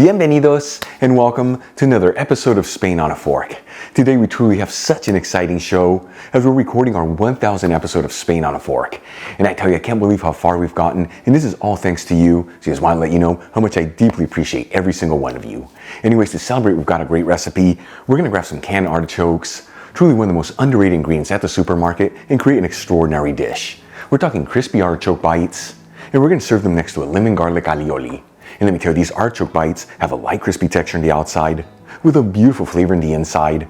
Bienvenidos and welcome to another episode of Spain on a Fork. Today we truly have such an exciting show as we're recording our 1000th episode of Spain on a Fork. And I tell you, I can't believe how far we've gotten, and this is all thanks to you. So I just want to let you know how much I deeply appreciate every single one of you. Anyways, to celebrate, we've got a great recipe. We're going to grab some canned artichokes, truly one of the most underrated ingredients at the supermarket, and create an extraordinary dish. We're talking crispy artichoke bites, and we're going to serve them next to a lemon garlic alioli. And let me tell you, these artichoke bites have a light crispy texture on the outside with a beautiful flavor in the inside.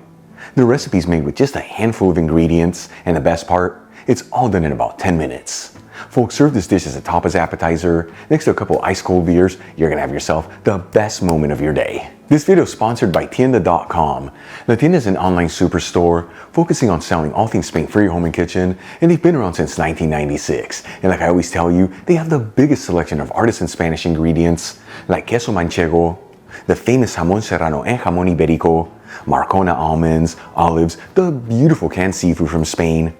The recipe's made with just a handful of ingredients, and the best part, it's all done in about 10 minutes. Folks, serve this dish as a tapas appetizer next to a couple ice cold beers. You're gonna have yourself the best moment of your day. This video is sponsored by Tienda.com. The Tienda is an online superstore focusing on selling all things Spain for your home and kitchen, and they've been around since 1996. And like I always tell you, they have the biggest selection of artisan Spanish ingredients like queso manchego, the famous jamón serrano and jamón ibérico, Marcona almonds, olives, the beautiful canned seafood from Spain,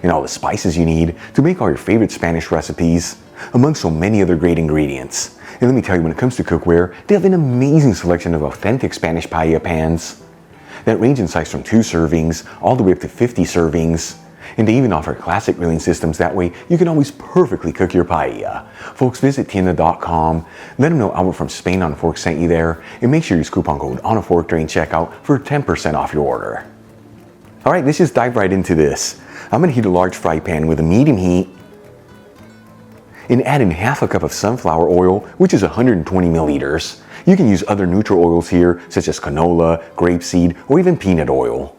and all the spices you need to make all your favorite Spanish recipes, among so many other great ingredients. And let me tell you, when it comes to cookware, they have an amazing selection of authentic Spanish paella pans that range in size from 2 servings all the way up to 50 servings. And they even offer classic grilling systems, that way you can always perfectly cook your paella. Folks, visit Tienda.com, let them know Albert from Spain on a Fork sent you there, and make sure you use coupon code on a fork during checkout for 10% off your order. Alright, let's just dive right into this. I'm going to heat a large fry pan with a medium heat and add in half a cup of sunflower oil, which is 120 milliliters. You can use other neutral oils here, such as canola, grapeseed, or even peanut oil.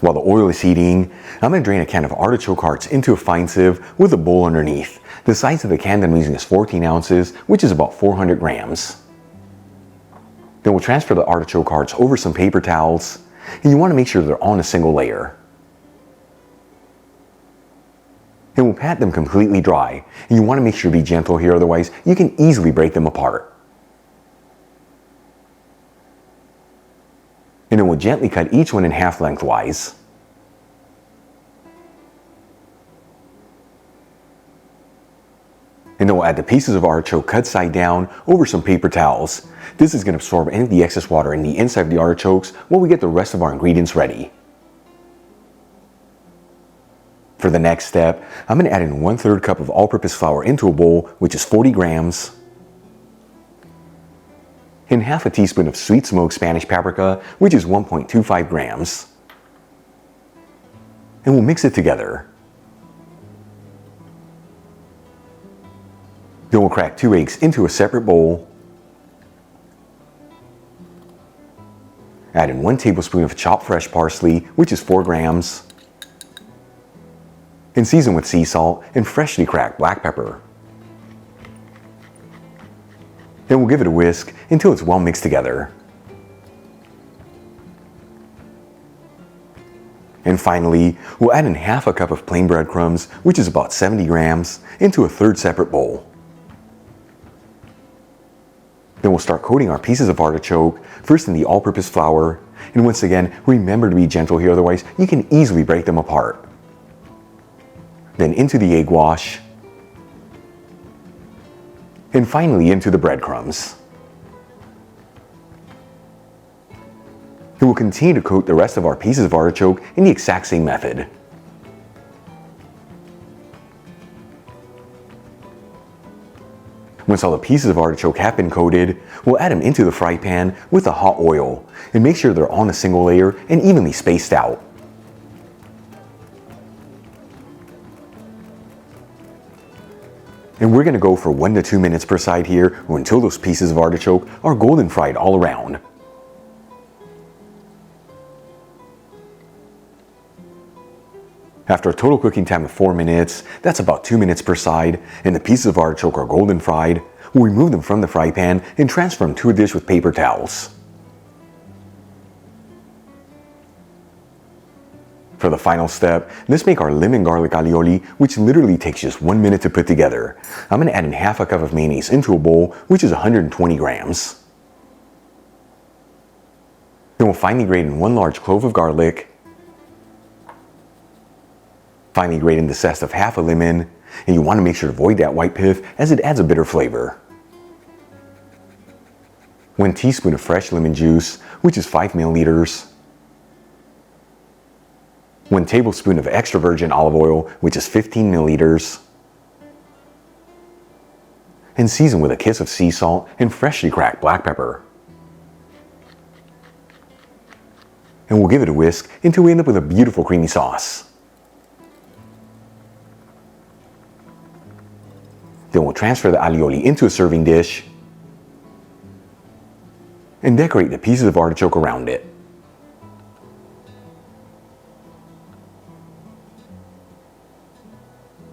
While the oil is heating, I'm going to drain a can of artichoke hearts into a fine sieve with a bowl underneath. The size of the can that I'm using is 14 ounces, which is about 400 grams. Then we'll transfer the artichoke hearts over some paper towels, and you want to make sure they're on a single layer. And we'll pat them completely dry, and you want to make sure to be gentle here, otherwise you can easily break them apart. And then we'll gently cut each one in half lengthwise. And then we'll add the pieces of artichoke cut side down over some paper towels. This is going to absorb any of the excess water in the inside of the artichokes while we get the rest of our ingredients ready. For the next step, I'm going to add in 1/3 cup of all-purpose flour into a bowl, which is 40 grams, and half a teaspoon of sweet smoked Spanish paprika, which is 1.25 grams. And we'll mix it together. Then we'll crack 2 eggs into a separate bowl. Add in 1 tablespoon of chopped fresh parsley, which is 4 grams. And season with sea salt and freshly cracked black pepper. Then we'll give it a whisk until it's well mixed together. And finally, we'll add in half a cup of plain breadcrumbs, which is about 70 grams, into a 3rd separate bowl. Then we'll start coating our pieces of artichoke, first in the all-purpose flour, and once again, remember to be gentle here, otherwise you can easily break them apart. Then into the egg wash, and finally into the breadcrumbs. And we'll continue to coat the rest of our pieces of artichoke in the exact same method. Once all the pieces of artichoke have been coated, we'll add them into the fry pan with the hot oil, and make sure they're on a single layer and evenly spaced out. And we're going to go for 1 to 2 minutes per side here, or until those pieces of artichoke are golden fried all around. After a total cooking time of 4 minutes, that's about 2 minutes per side, and the pieces of artichoke are golden fried, we'll remove them from the fry pan and transfer them to a dish with paper towels. For the final step, let's make our lemon garlic alioli, which literally takes just 1 minute to put together. I'm going to add in half a cup of mayonnaise into a bowl, which is 120 grams. Then we'll finely grate in 1 large clove of garlic, finely grate in the zest of half a lemon, and you want to make sure to avoid that white pith as it adds a bitter flavor. 1 teaspoon of fresh lemon juice, which is 5 milliliters, 1 tablespoon of extra virgin olive oil, which is 15 milliliters, and season with a kiss of sea salt and freshly cracked black pepper. And we'll give it a whisk until we end up with a beautiful creamy sauce. Then we'll transfer the alioli into a serving dish and decorate the pieces of artichoke around it.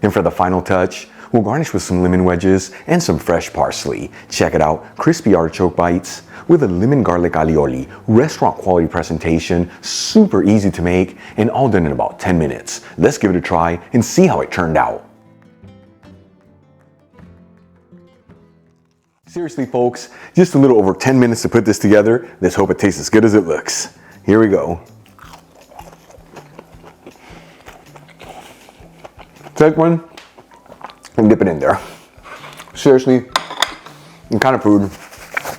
And for the final touch, we'll garnish with some lemon wedges and some fresh parsley. Check it out, crispy artichoke bites with a lemon garlic alioli, restaurant quality presentation, super easy to make, and all done in about 10 minutes. Let's give it a try and see how it turned out. Seriously folks, just a little over 10 minutes to put this together. Let's hope it tastes as good as it looks. Here we go. Take one and dip it in there. Seriously, the kind of food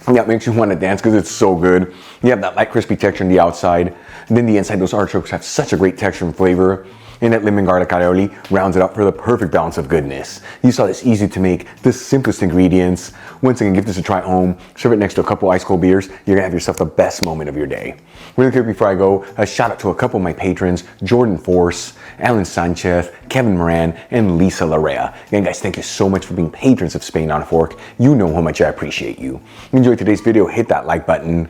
that makes you want to dance because it's so good. You have that light crispy texture on the outside, and then the inside, those artichokes have such a great texture and flavor. And that lemon garlic aioli rounds it up for the perfect balance of goodness. You saw this easy to make, the simplest ingredients. Once again, give this a try at home. Serve it next to a couple ice cold beers. You're gonna have yourself the best moment of your day. Really quick before I go, a shout out to a couple of my patrons, Jordan Force, Alan Sanchez, Kevin Moran, and Lisa Larrea. Again guys, thank you so much for being patrons of Spain on a Fork. You know how much I appreciate you. If you enjoyed today's video, hit that like button.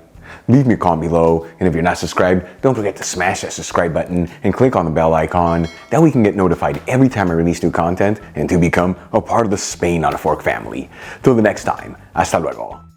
Leave me a comment below, and if you're not subscribed, don't forget to smash that subscribe button and click on the bell icon. That way you can get notified every time I release new content and to become a part of the Spain on a Fork family. Till the next time, hasta luego.